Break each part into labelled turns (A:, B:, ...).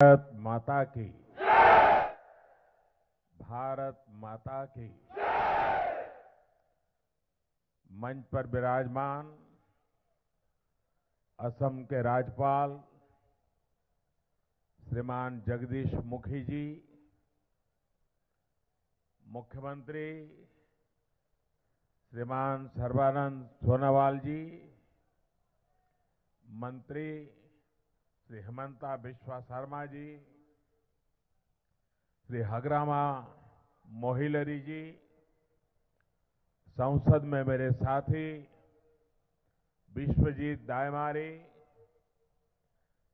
A: भारत माता की। भारत माता की। मंच पर विराजमान असम के राज्यपाल श्रीमान जगदीश मुखी जी, मुख्यमंत्री श्रीमान सर्बानंद सोनोवाल जी, मंत्री श्री हेमंता बिश्वा शर्मा जी, श्री हगरामा मोहिलरी जी, संसद में मेरे साथी विश्वजीत दायमारी,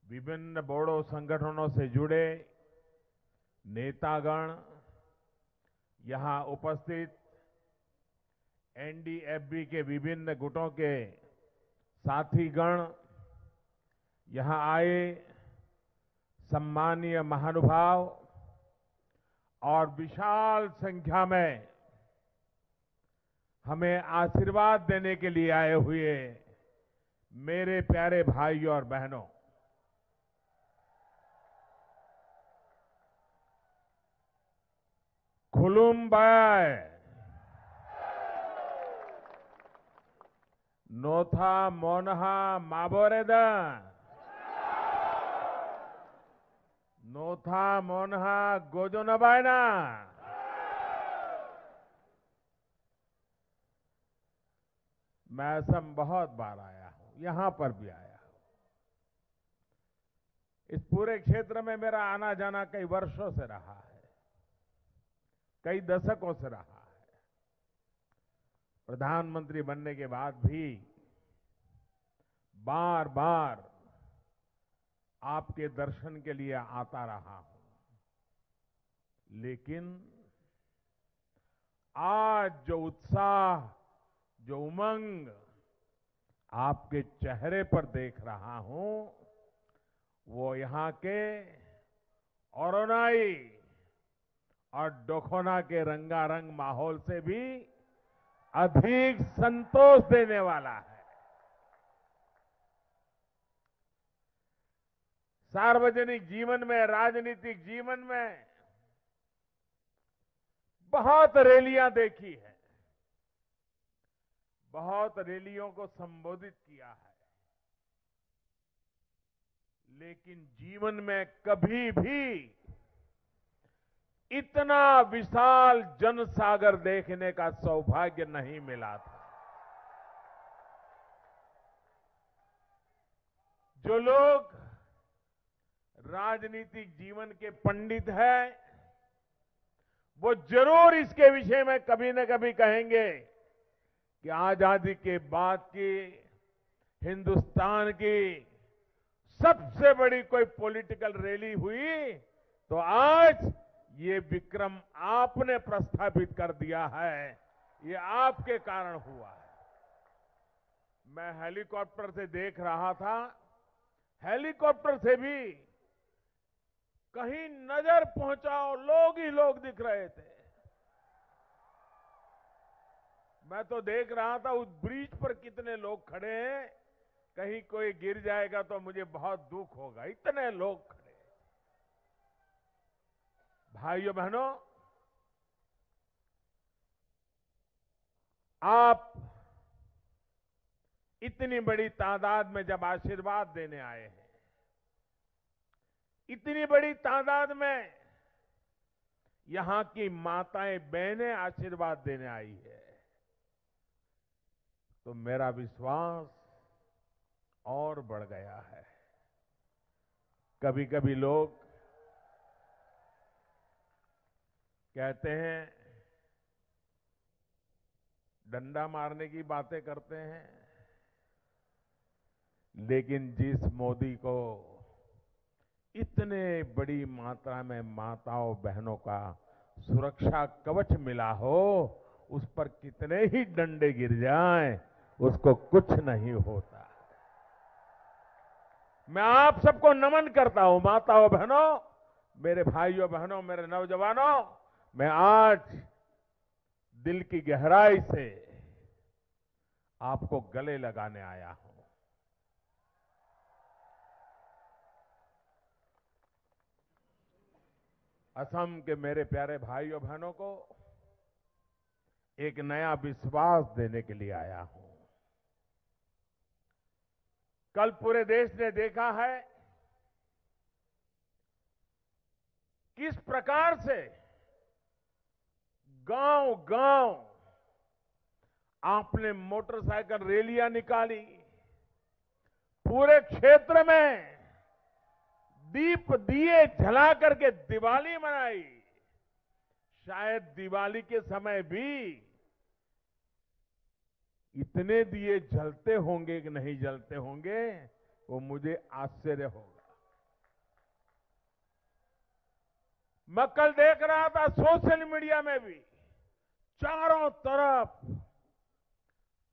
A: विभिन्न बोडो संगठनों से जुड़े नेतागण, यहां उपस्थित एनडीएफबी के विभिन्न गुटों के साथीगण, यहां आए सम्मानीय महानुभाव और विशाल संख्या में हमें आशीर्वाद देने के लिए आए हुए मेरे प्यारे भाइयों और बहनों, खुलुमबाय, नोथा मोनहा माबोरेदा, नोथा मोनहा गोजोनबायना। मैं असम बहुत बार आया हूं, यहां पर भी आया हूं। इस पूरे क्षेत्र में मेरा आना जाना कई वर्षों से रहा है, कई दशकों से रहा है। प्रधानमंत्री बनने के बाद भी बार बार आपके दर्शन के लिए आता रहा हूं, लेकिन आज जो उत्साह, जो उमंग आपके चेहरे पर देख रहा हूं, वो यहां के ओरोनाई और डोखोना के रंगारंग माहौल से भी अधिक संतोष देने वाला है। सार्वजनिक जीवन में, राजनीतिक जीवन में बहुत रैलियां देखी है, बहुत रैलियों को संबोधित किया है, लेकिन जीवन में कभी भी इतना विशाल जनसागर देखने का सौभाग्य नहीं मिला था। जो लोग राजनीतिक जीवन के पंडित हैं, वो जरूर इसके विषय में कभी न कभी कहेंगे कि आजादी के बाद की हिंदुस्तान की सबसे बड़ी कोई पॉलिटिकल रैली हुई तो आज ये विक्रम आपने प्रस्थापित कर दिया है, ये आपके कारण हुआ है। मैं हेलीकॉप्टर से देख रहा था, हेलीकॉप्टर से भी कहीं नजर पहुंचाओ लोग ही लोग दिख रहे थे। मैं तो देख रहा था उस ब्रिज पर कितने लोग खड़े हैं, कहीं कोई गिर जाएगा तो मुझे बहुत दुख होगा, इतने लोग खड़े। भाइयों बहनों, आप इतनी बड़ी तादाद में जब आशीर्वाद देने आए हैं, इतनी बड़ी तादाद में यहां की माताएं बहनें आशीर्वाद देने आई है, तो मेरा विश्वास और बढ़ गया है। कभी कभी लोग कहते हैं, डंडा मारने की बातें करते हैं, लेकिन जिस मोदी को इतने बड़ी मात्रा में माताओं बहनों का सुरक्षा कवच मिला हो, उस पर कितने ही डंडे गिर जाएं, उसको कुछ नहीं होता। मैं आप सबको नमन करता हूं, माताओं बहनों, मेरे भाइयों बहनों, मेरे नौजवानों, मैं आज दिल की गहराई से आपको गले लगाने आया हूं। असम के मेरे प्यारे भाइयों बहनों को एक नया विश्वास देने के लिए आया हूं। कल पूरे देश ने देखा है किस प्रकार से गांव-गांव आपने मोटरसाइकिल रैलियां निकाली, पूरे क्षेत्र में दीप दिए जला करके दिवाली मनाई। शायद दिवाली के समय भी इतने दिए जलते होंगे कि नहीं जलते होंगे, वो मुझे आश्चर्य होगा। मैं कल देख रहा था सोशल मीडिया में भी चारों तरफ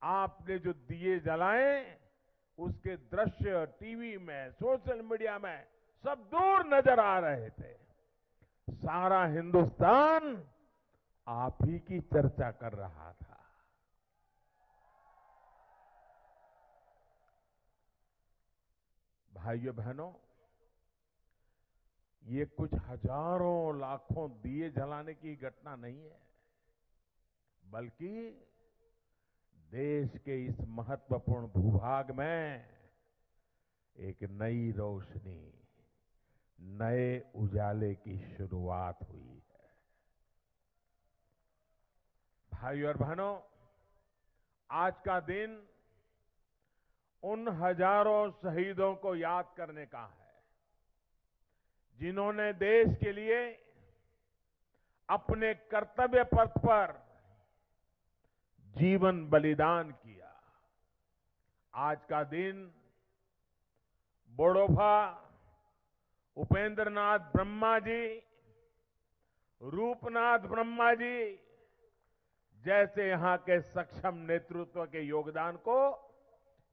A: आपने जो दिए जलाए उसके दृश्य टीवी में, सोशल मीडिया में सब दूर नजर आ रहे थे। सारा हिंदुस्तान आप ही की चर्चा कर रहा था। भाइयों बहनों, ये कुछ हजारों लाखों दिए जलाने की घटना नहीं है, बल्कि देश के इस महत्वपूर्ण भूभाग में एक नई रोशनी, नए उजाले की शुरुआत हुई है। भाइयों और बहनों, आज का दिन उन हजारों शहीदों को याद करने का है जिन्होंने देश के लिए अपने कर्तव्य पथ पर जीवन बलिदान किया। आज का दिन बोडोफा उपेंद्रनाथ ब्रह्मा जी, रूपनाथ ब्रह्मा जी जैसे यहां के सक्षम नेतृत्व के योगदान को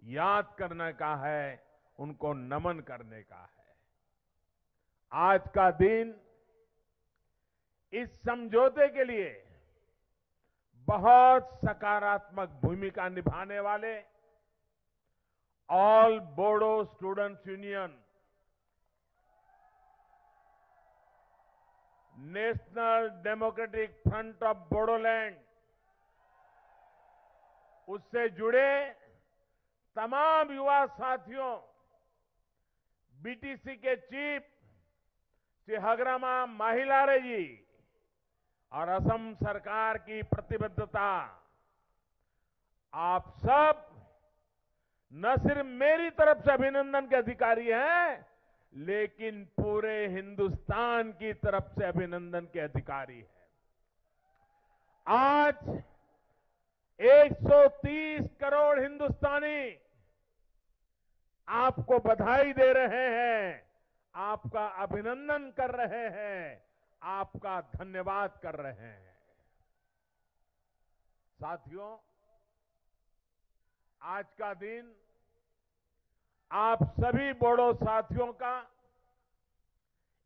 A: याद करने का है, उनको नमन करने का है। आज का दिन इस समझौते के लिए बहुत सकारात्मक भूमिका निभाने वाले all Bodo students union, national democratic front of Bodoland, उससे जुड़े तमाम युवा साथियों, बीटीसी के चीफ श्री हग्रमा माहिलारे जी और असम सरकार की प्रतिबद्धता, आप सब न सिर्फ मेरी तरफ से अभिनंदन के अधिकारी हैं, लेकिन पूरे हिंदुस्तान की तरफ से अभिनंदन के अधिकारी हैं। आज 130 करोड़ हिंदुस्तानी आपको बधाई दे रहे हैं, आपका अभिनंदन कर रहे हैं, आपका धन्यवाद कर रहे हैं। साथियों, आज का दिन आप सभी बोडो साथियों का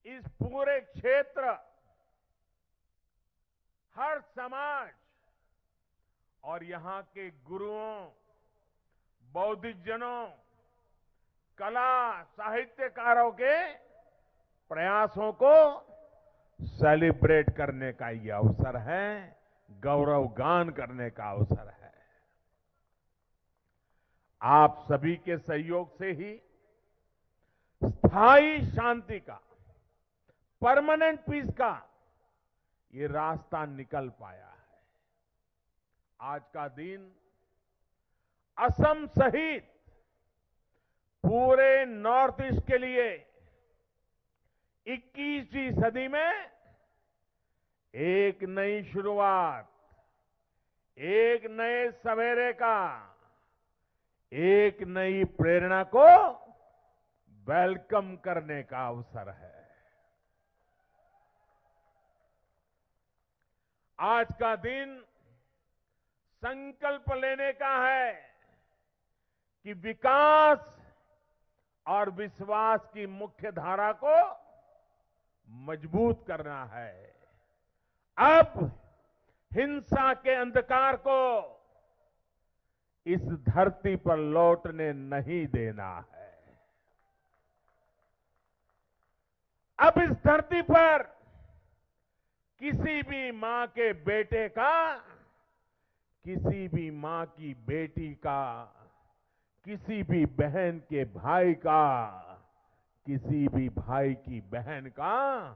A: इस पूरे क्षेत्र, हर समाज और यहां के गुरुओं, बौद्धिकजनों, कला साहित्यकारों के प्रयासों को सेलिब्रेट करने का ये अवसर है, गौरवगान करने का अवसर है। आप सभी के सहयोग से ही स्थायी शांति का, परमानेंट पीस का ये रास्ता निकल पाया है। आज का दिन असम सहित पूरे नॉर्थ ईस्ट के लिए 21वीं सदी में एक नई शुरुआत, एक नए सवेरे का, एक नई प्रेरणा को वेलकम करने का अवसर है। आज का दिन संकल्प लेने का है कि विकास और विश्वास की मुख्य धारा को मजबूत करना है। अब हिंसा के अंधकार को इस धरती पर लौटने नहीं देना है। अब इस धरती पर किसी भी मां के बेटे का, किसी भी मां की बेटी का, किसी भी बहन के भाई का, किसी भी भाई की बहन का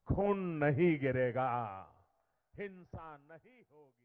A: खून नहीं गिरेगा, हिंसा नहीं होगी।